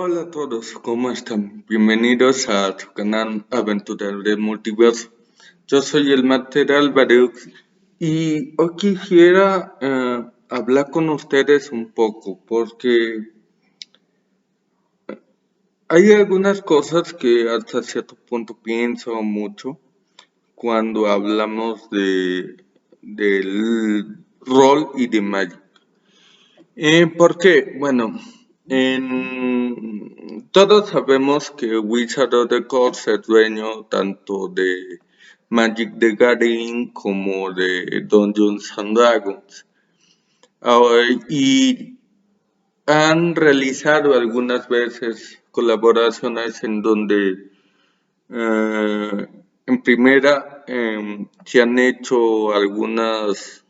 Hola a todos, ¿cómo están? Bienvenidos a su canal Aventuras del Multiverso. Yo soy el Master Álvarez y hoy quisiera hablar con ustedes un poco porque hay algunas cosas que hasta cierto punto pienso mucho cuando hablamos del rol y de Magic. ¿Por qué? Bueno, todos sabemos que Wizard of the Coast es dueño tanto de Magic the Gathering como de Dungeons and Dragons. Y han realizado algunas veces colaboraciones en donde en primera se han hecho algunas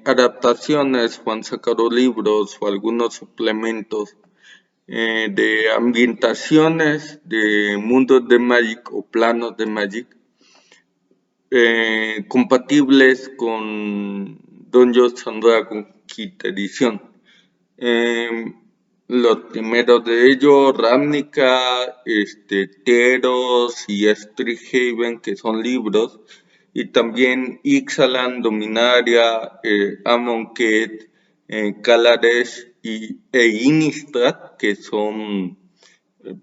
adaptaciones o han sacado libros o algunos suplementos de ambientaciones de mundos de Magic o planos de Magic compatibles con Dungeons and Dragons Quinta edición. Los primeros de ellos, Ravnica, Teros y Strixhaven, que son libros, y también Ixalan, Dominaria, Amonkhet, Kaladesh e Innistrad, que son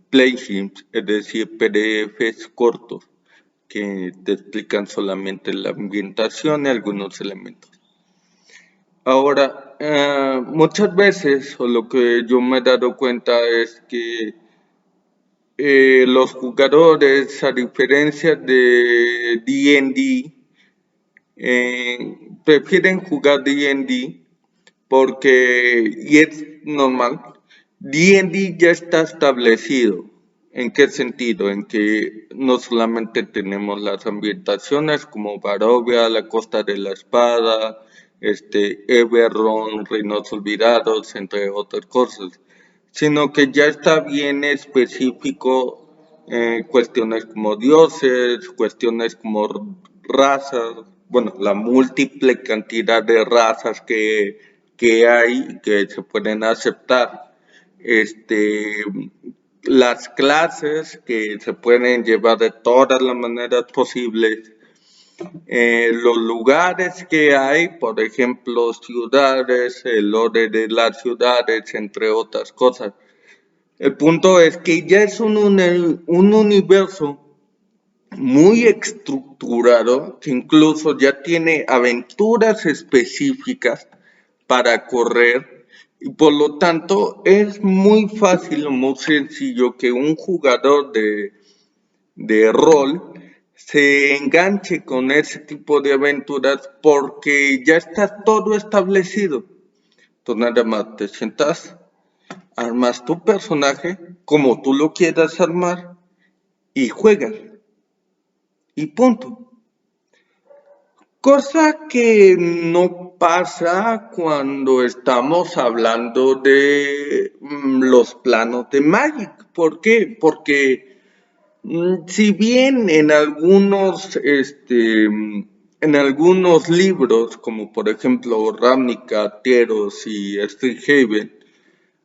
playlists, es decir, PDFs cortos que te explican solamente la ambientación y algunos elementos. Ahora, muchas veces, o lo que yo me he dado cuenta es que los jugadores, a diferencia de D&D, prefieren jugar D&D porque, y es normal, D&D ya está establecido. ¿En qué sentido? En que no solamente tenemos las ambientaciones como Barovia, la Costa de la Espada, Eberron, Reinos Olvidados, entre otras cosas, sino que ya está bien específico cuestiones como dioses, cuestiones como razas, bueno, la múltiple cantidad de razas que hay que se pueden aceptar, las clases que se pueden llevar de todas las maneras posibles, los lugares que hay, por ejemplo, ciudades, el lore de las ciudades, entre otras cosas. El punto es que ya es un universo muy estructurado que incluso ya tiene aventuras específicas para correr y por lo tanto es muy fácil o muy sencillo que un jugador de rol se enganche con ese tipo de aventuras porque ya está todo establecido. Tú nada más te sientas, armas tu personaje como tú lo quieras armar y juegas. Y punto. Cosa que no pasa cuando estamos hablando de los planos de Magic. ¿Por qué? Porque si bien en algunos libros, como por ejemplo Ravnica, Teros y Strixhaven,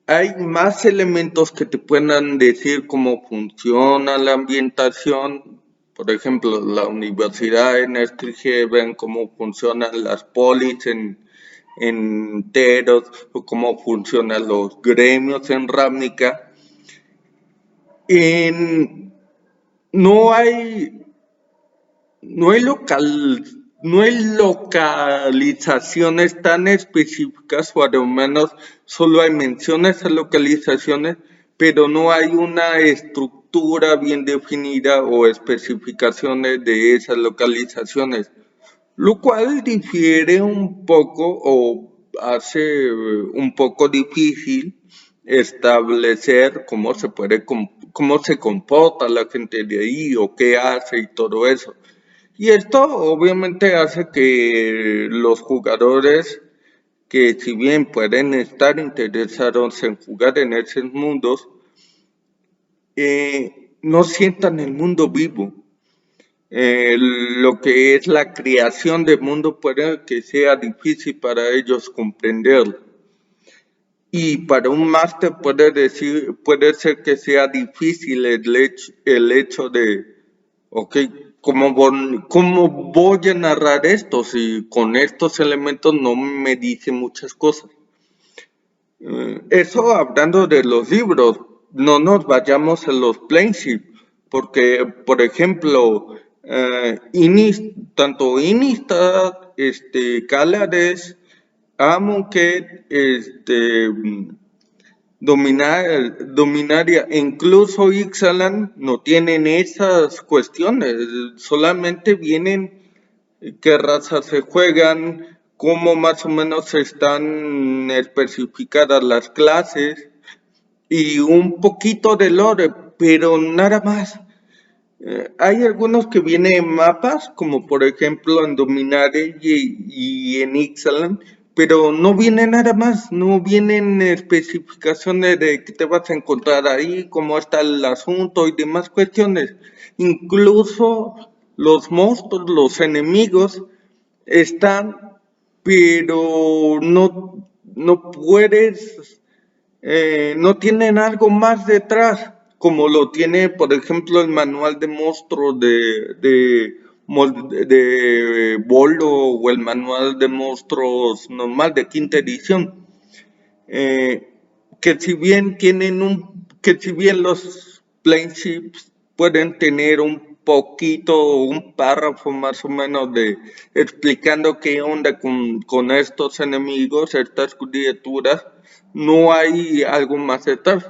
hay más elementos que te puedan decir cómo funciona la ambientación, por ejemplo, la universidad en Strixhaven, cómo funcionan las polis en Teros, o cómo funcionan los gremios en Ravnica. No hay, no hay localizaciones tan específicas, o al menos solo hay menciones a localizaciones, pero no hay una estructura bien definida o especificaciones de esas localizaciones, lo cual difiere un poco o hace un poco difícil establecer cómo se comporta la gente de ahí o qué hace y todo eso. Y esto obviamente hace que los jugadores que si bien pueden estar interesados en jugar en esos mundos, no sientan el mundo vivo. Lo que es la creación del mundo puede que sea difícil para ellos comprenderlo. Y para un máster puede ser que sea difícil el hecho de, ok, ¿cómo voy a narrar esto si con estos elementos no me dice muchas cosas? Eso hablando de los libros, no nos vayamos a los plainship, porque, por ejemplo, tanto Innistrad, Kaladesh, Amonkhet, Dominaria e incluso Ixalan no tienen esas cuestiones, solamente vienen qué razas se juegan, cómo más o menos están especificadas las clases y un poquito de lore, pero nada más. Hay algunos que vienen en mapas, como por ejemplo en Dominaria y en Ixalan, pero no viene nada más, no vienen especificaciones de qué te vas a encontrar ahí, cómo está el asunto y demás cuestiones. Incluso los monstruos, los enemigos, están, pero no puedes no tienen algo más detrás, como lo tiene, por ejemplo, el manual de monstruos de Bolo o el manual de monstruos normal de quinta edición. Eh, que si bien los planeships pueden tener un párrafo más o menos de explicando qué onda con estos enemigos, estas criaturas, no hay algo más detrás.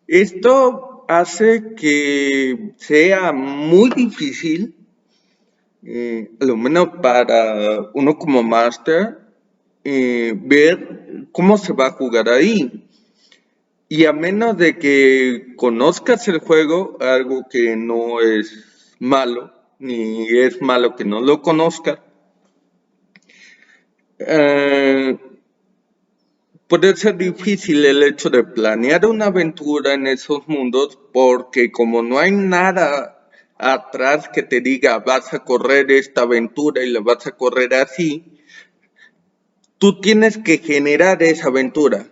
Esto hace que sea muy difícil, a lo menos para uno como máster, ver cómo se va a jugar ahí. Y a menos de que conozcas el juego, algo que no es malo, ni es malo que no lo conozcas, puede ser difícil el hecho de planear una aventura en esos mundos porque como no hay nada atrás que te diga vas a correr esta aventura y la vas a correr así, tú tienes que generar esa aventura.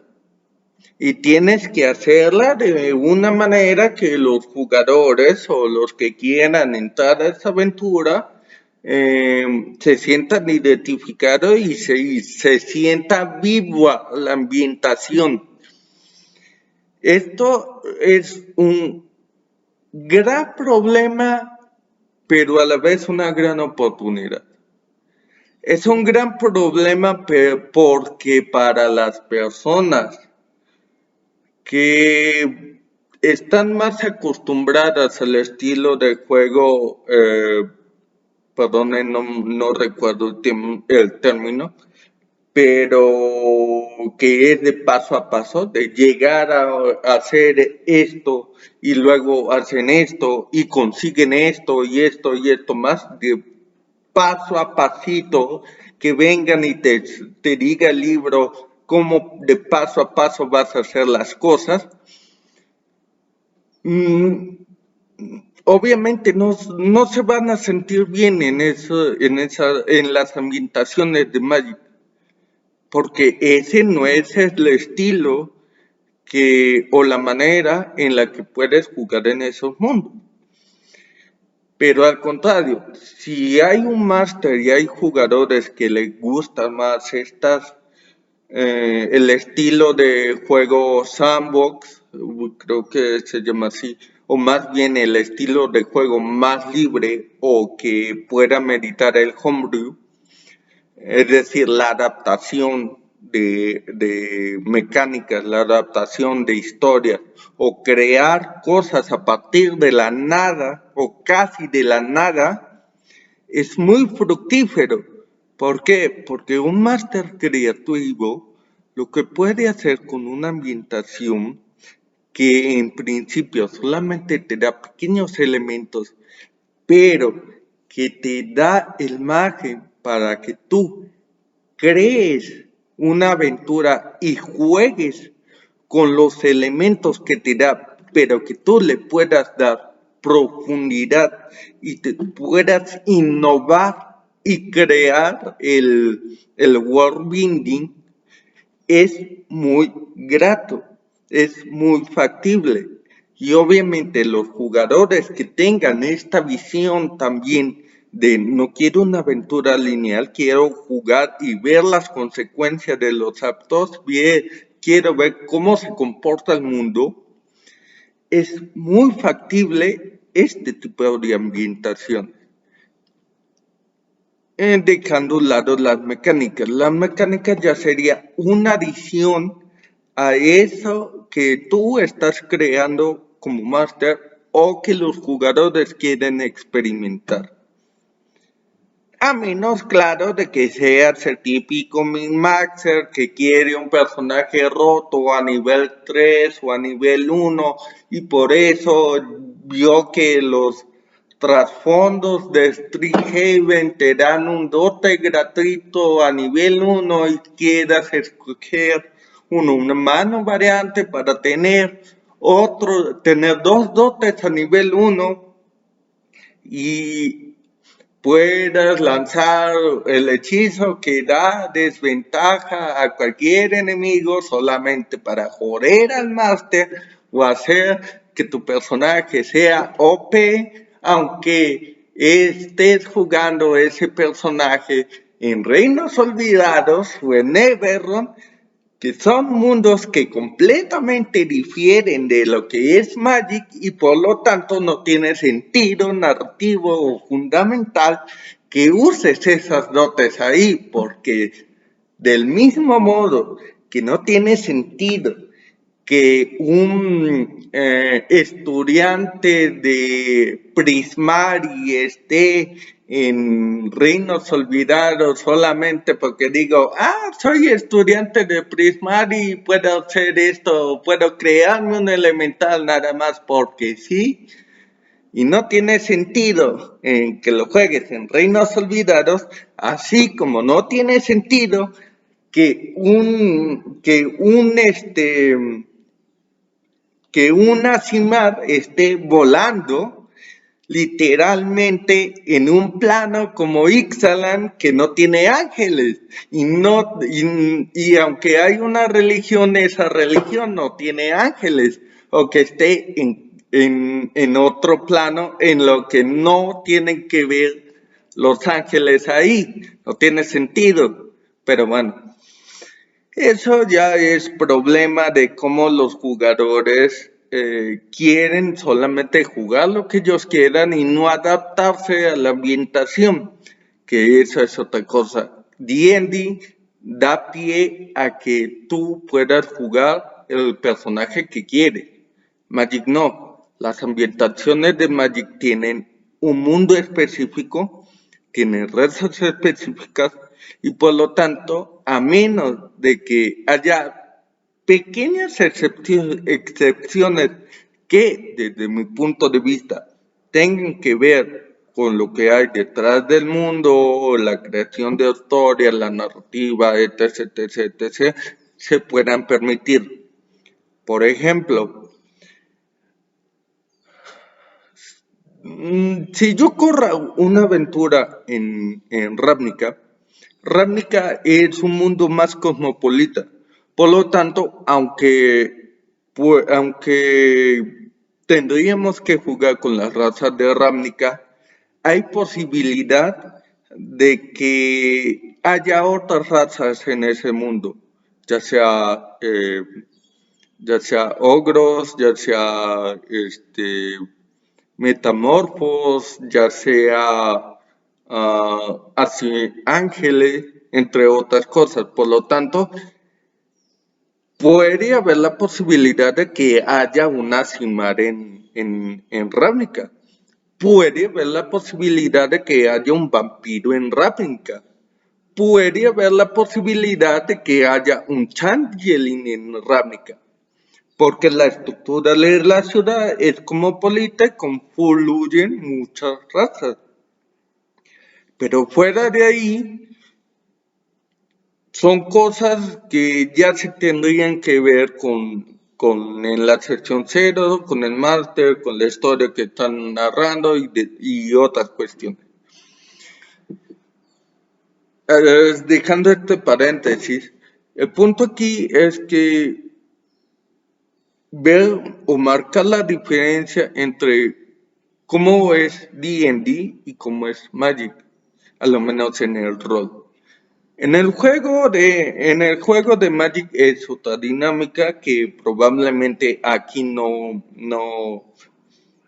Y tienes que hacerla de una manera que los jugadores o los que quieran entrar a esa aventura se sientan identificados y se sienta viva la ambientación. Esto es un gran problema, pero a la vez una gran oportunidad. Es un gran problema porque para las personas que están más acostumbradas al estilo de juego, perdonen, no recuerdo el término, pero que es de paso a paso, de llegar a hacer esto y luego hacen esto y consiguen esto y esto y esto más, de paso a pasito, que vengan y te diga el libro cómo de paso a paso vas a hacer las cosas. Obviamente no se van a sentir bien en las ambientaciones de Magic, porque ese no es el estilo o la manera en la que puedes jugar en esos mundos. Pero al contrario, si hay un máster y hay jugadores que les gusta más el estilo de juego sandbox, creo que se llama así, o más bien el estilo de juego más libre o que pueda meditar el homebrew, es decir, la adaptación de mecánicas, la adaptación de historias o crear cosas a partir de la nada o casi de la nada, es muy fructífero. ¿Por qué? Porque un máster creativo lo que puede hacer con una ambientación que en principio solamente te da pequeños elementos, pero que te da el margen para que tú crees una aventura y juegues con los elementos que te da, pero que tú le puedas dar profundidad y te puedas innovar y crear el world building, es muy grato, es muy factible. Y obviamente los jugadores que tengan esta visión también de no quiero una aventura lineal, quiero jugar y ver las consecuencias de los actos, quiero ver cómo se comporta el mundo, es muy factible este tipo de ambientación. Dejando a un lado las mecánicas. Las mecánicas ya sería una adición a eso que tú estás creando como máster o que los jugadores quieren experimentar. A menos, claro, de que seas el típico min-maxer que quiere un personaje roto a nivel 3 o a nivel 1 y por eso vio que los trasfondos de Streethaven te dan un dote gratuito a nivel 1 y quieras escoger una mano variante para tener dos dotes a nivel 1 y puedas lanzar el hechizo que da desventaja a cualquier enemigo solamente para joder al máster o hacer que tu personaje sea OP, aunque estés jugando ese personaje en Reinos Olvidados o en Neverrun, que son mundos que completamente difieren de lo que es Magic y por lo tanto no tiene sentido narrativo o fundamental que uses esas dotes ahí, porque del mismo modo que no tiene sentido que un estudiante de Prismari esté en Reinos Olvidados solamente porque digo, soy estudiante de Prismari y puedo hacer esto, puedo crearme un elemental nada más porque sí, y no tiene sentido en que lo juegues en Reinos Olvidados, así como no tiene sentido que una Simar esté volando literalmente en un plano como Ixalan que no tiene ángeles y aunque hay una religión, esa religión no tiene ángeles o que esté en otro plano en lo que no tienen que ver los ángeles ahí, no tiene sentido, pero bueno. Eso ya es problema de cómo los jugadores quieren solamente jugar lo que ellos quieran y no adaptarse a la ambientación, que eso es otra cosa. D&D da pie a que tú puedas jugar el personaje que quieres. Magic no. Las ambientaciones de Magic tienen un mundo específico, tienen razas específicas y por lo tanto, a menos de que haya pequeñas excepciones que desde mi punto de vista tengan que ver con lo que hay detrás del mundo, la creación de historias, la narrativa, etc., etc., etc., se puedan permitir. Por ejemplo, si yo corro una aventura en Ravnica, Ravnica es un mundo más cosmopolita. Por lo tanto, aunque tendríamos que jugar con las razas de Ravnica, hay posibilidad de que haya otras razas en ese mundo, ya sea ogros, ya sea metamorfos, ya sea así ángeles, entre otras cosas. Por lo tanto, puede haber la posibilidad de que haya una Simar en Ravnica. Puede haber la posibilidad de que haya un vampiro en Ravnica. Puede haber la posibilidad de que haya un Changeling en Ravnica. Porque la estructura de la ciudad es cosmopolita y confluyen muchas razas. Pero fuera de ahí, son cosas que ya se tendrían que ver en la sección 0, con el máster, con la historia que están narrando y otras cuestiones. Dejando este paréntesis, El punto aquí es que ver o marcar la diferencia entre cómo es D&D y cómo es Magic, a lo menos en el rol. En el juego de Magic es otra dinámica que probablemente aquí no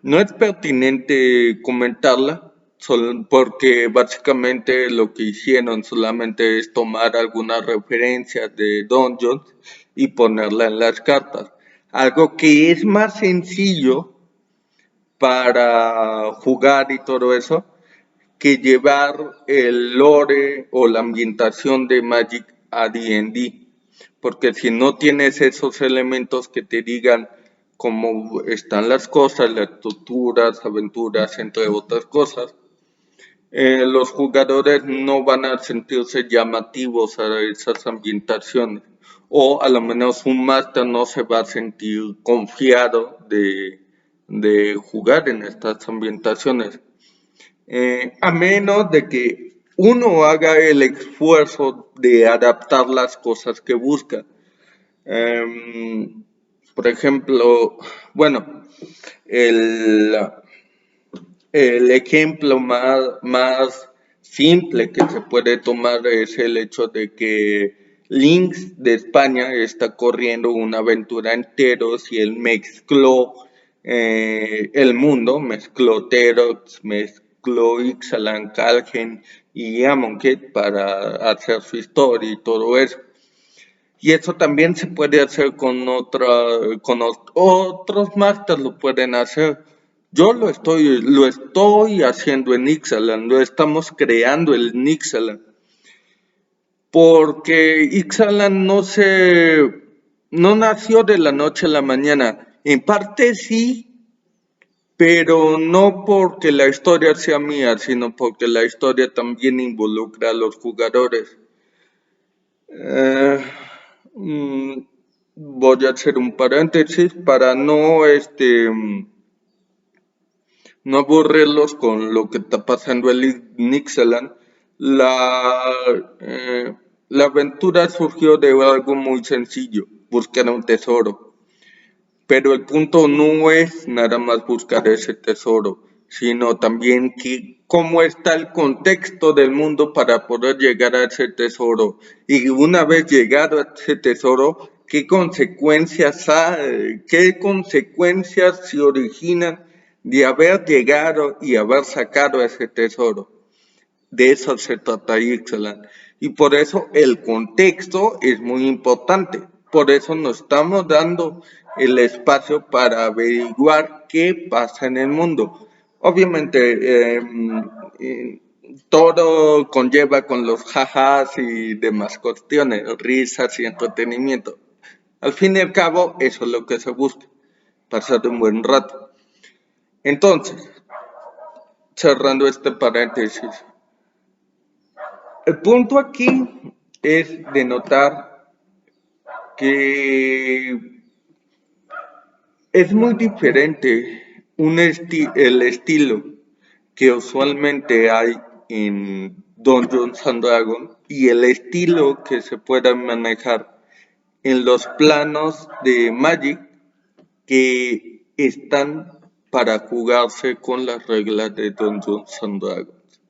es pertinente comentarla, porque básicamente lo que hicieron solamente es tomar algunas referencias de Dungeons y ponerla en las cartas. Algo que es más sencillo para jugar y todo eso, que llevar el lore o la ambientación de Magic a D&D. Porque si no tienes esos elementos que te digan cómo están las cosas, las estructuras, aventuras, entre otras cosas, los jugadores no van a sentirse llamativos a esas ambientaciones. O a lo menos un máster no se va a sentir confiado de jugar en estas ambientaciones. A menos de que uno haga el esfuerzo de adaptar las cosas que busca. Por ejemplo, bueno, el, el ejemplo más simple que se puede tomar es el hecho de que Lynx de España está corriendo una aventura enteros y él mezcló el mundo, mezcló Terox, mezcló Ixalan, Calgen y Amonkhet para hacer su historia y todo eso. Y eso también se puede hacer con otros masters lo pueden hacer. Yo lo estoy haciendo en Ixalan, lo estamos creando en Ixalan. Porque Ixalan no nació de la noche a la mañana. En parte sí, pero no porque la historia sea mía, sino porque la historia también involucra a los jugadores. Voy a hacer un paréntesis para no aburrirlos con lo que está pasando en Nixaland. La aventura surgió de algo muy sencillo, buscar un tesoro. Pero el punto no es nada más buscar ese tesoro, sino también cómo está el contexto del mundo para poder llegar a ese tesoro. Y una vez llegado a ese tesoro, qué consecuencias se originan de haber llegado y haber sacado ese tesoro. De eso se trata Ixalan. Y por eso el contexto es muy importante. Por eso nos estamos dando el espacio para averiguar qué pasa en el mundo. Obviamente, todo conlleva con los jajas y demás cuestiones, risas y entretenimiento. Al fin y al cabo, eso es lo que se busca, pasar un buen rato. Entonces, cerrando este paréntesis, el punto aquí es de notar que es muy diferente el estilo que usualmente hay en Dungeons and Dragons y el estilo que se pueda manejar en los planos de Magic que están para jugarse con las reglas de Dungeons and Dragons.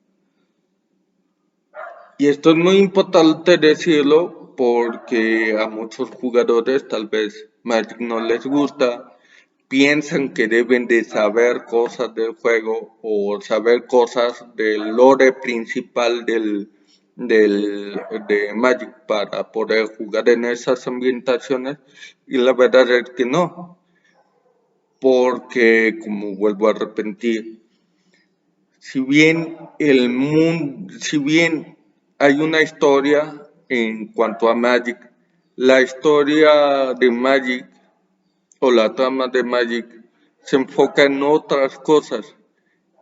Y esto es muy importante decirlo porque a muchos jugadores tal vez Magic no les gusta, piensan que deben de saber cosas del juego o saber cosas del lore principal de Magic para poder jugar en esas ambientaciones y la verdad es que no, porque como vuelvo a repetir, si bien hay una historia en cuanto a Magic, la historia de Magic o la trama de Magic se enfoca en otras cosas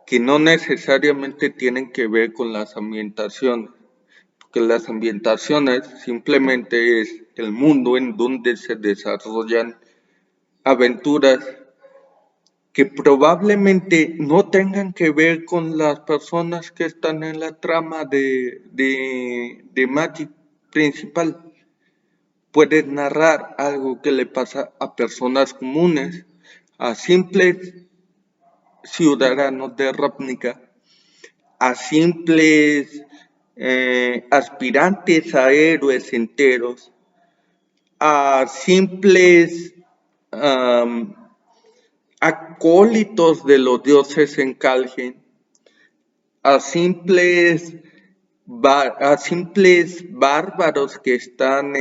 que no necesariamente tienen que ver con las ambientaciones, porque las ambientaciones simplemente es el mundo en donde se desarrollan aventuras que probablemente no tengan que ver con las personas que están en la trama de Magic principal. puedes narrar algo que le pasa a personas comunes, a simples ciudadanos de Ravnica, a simples aspirantes a héroes enteros, a simples acólitos de los dioses en Calgen, a simples bárbaros que están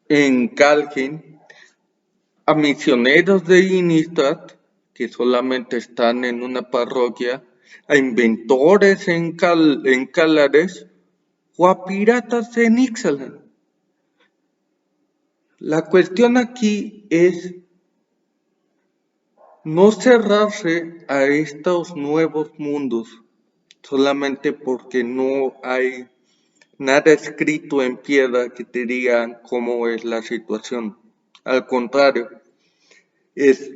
en Calgen, a misioneros de Innistrad que solamente están en una parroquia, a inventores en Calares o a piratas en Ixalan. La cuestión aquí es no cerrarse a estos nuevos mundos solamente porque no hay nada escrito en piedra que te diga cómo es la situación. Al contrario, es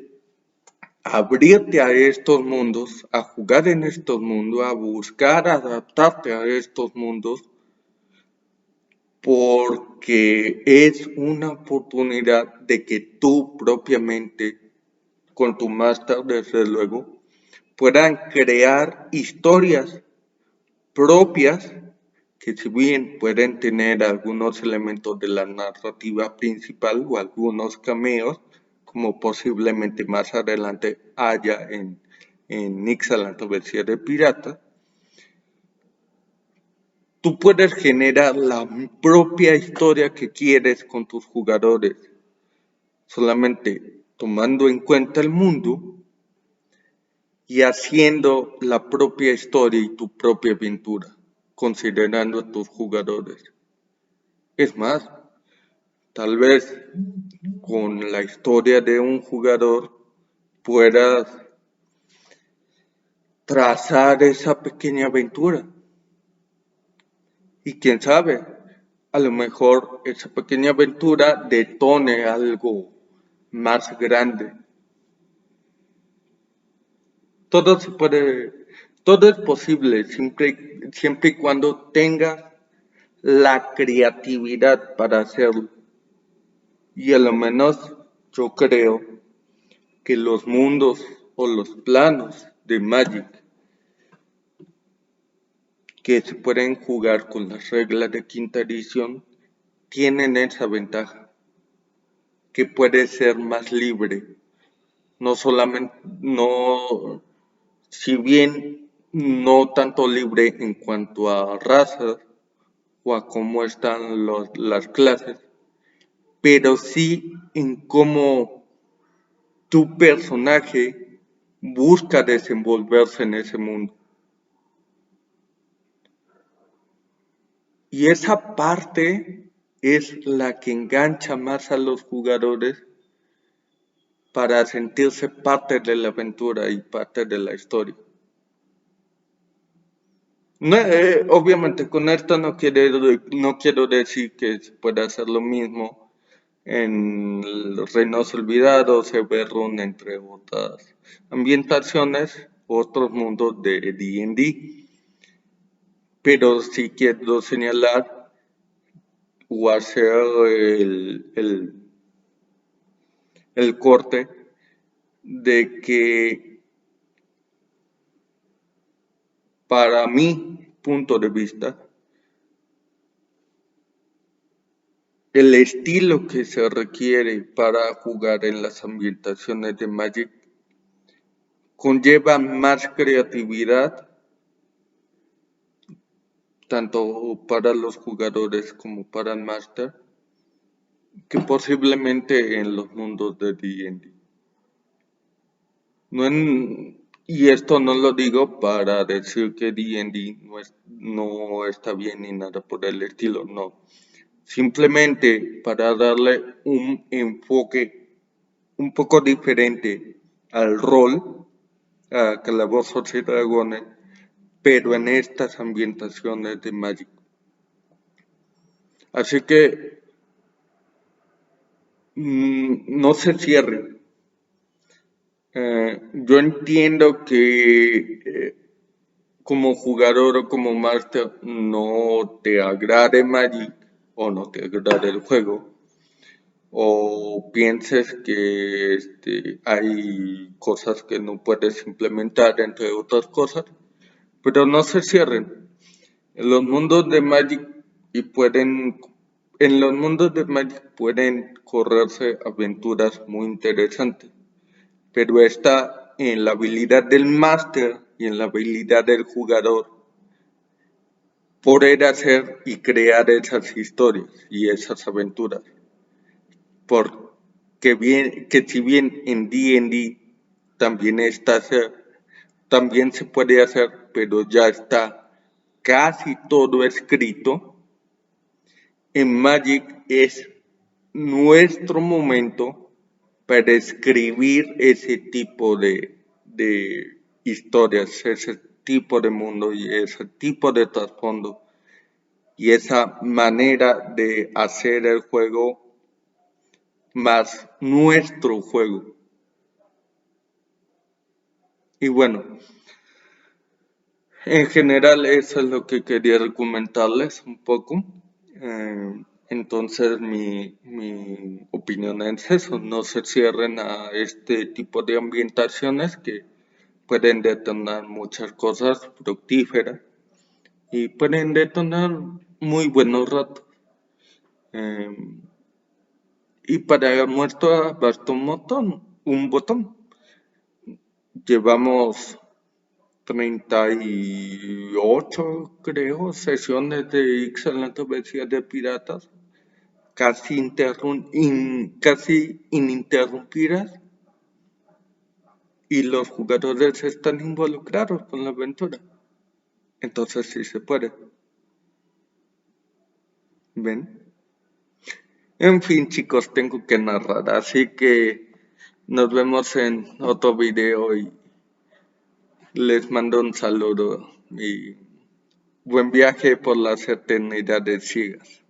abrirte a estos mundos, a jugar en estos mundos, a buscar adaptarte a estos mundos, porque es una oportunidad de que tú propiamente, con tu máster desde luego, puedan crear historias propias que si bien pueden tener algunos elementos de la narrativa principal o algunos cameos, como posiblemente más adelante haya en Ixalan Travesía de Pirata, tú puedes generar la propia historia que quieres con tus jugadores, solamente tomando en cuenta el mundo y haciendo la propia historia y tu propia aventura, considerando a tus jugadores. Es más, tal vez con la historia de un jugador puedas trazar esa pequeña aventura. Y quién sabe, a lo mejor esa pequeña aventura detone algo más grande. Todo se puede, todo es posible siempre y cuando tengas la creatividad para hacerlo. Y a lo menos yo creo que los mundos o los planos de Magic que se pueden jugar con las reglas de quinta edición tienen esa ventaja, que puede ser más libre. No solamente, no, si bien no tanto libre en cuanto a razas o a cómo están las clases, pero sí en cómo tu personaje busca desenvolverse en ese mundo. Y esa parte es la que engancha más a los jugadores para sentirse parte de la aventura y parte de la historia. No, obviamente con esto no quiero decir que se pueda hacer lo mismo en Reinos Olvidados, Everrun, entre otras ambientaciones, otros mundos de D&D. Pero sí quiero señalar o hacer el corte de que para mi punto de vista, el estilo que se requiere para jugar en las ambientaciones de Magic conlleva más creatividad, tanto para los jugadores como para el máster, que posiblemente en los mundos de D&D. Y esto no lo digo para decir que D&D no está bien ni nada por el estilo, no. Simplemente para darle un enfoque un poco diferente al rol, a Calabozos y Dragones, pero en estas ambientaciones de Magic. Así que no se cierren. Yo entiendo que como jugador o como máster no te agrade Magic o no te agrade el juego, o pienses que hay cosas que no puedes implementar, entre otras cosas, pero no se cierren. En los mundos de Magic y pueden, en los mundos de Magic pueden correrse aventuras muy interesantes, pero está en la habilidad del máster y en la habilidad del jugador poder hacer y crear esas historias y esas aventuras. Porque que si bien en D&D también se puede hacer, pero ya está casi todo escrito, en Magic es nuestro momento para escribir ese tipo de historias, ese tipo de mundo y ese tipo de trasfondo y esa manera de hacer el juego más nuestro juego. Y bueno, en general eso es lo que quería comentarles un poco. Entonces mi opinión es eso, no se cierren a este tipo de ambientaciones que pueden detonar muchas cosas fructíferas y pueden detonar muy buenos ratos. Eh, y para muestra basta un botón. Llevamos 38, creo, sesiones de excelentes veces de piratas, casi ininterrumpidas, y los jugadores están involucrados con la aventura. Entonces sí se puede. ¿Ven? En fin, chicos, tengo que narrar, así que nos vemos en otro video y les mando un saludo y buen viaje por las eternidades ciegas.